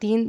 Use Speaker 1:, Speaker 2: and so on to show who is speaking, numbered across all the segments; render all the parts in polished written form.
Speaker 1: 3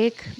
Speaker 1: 1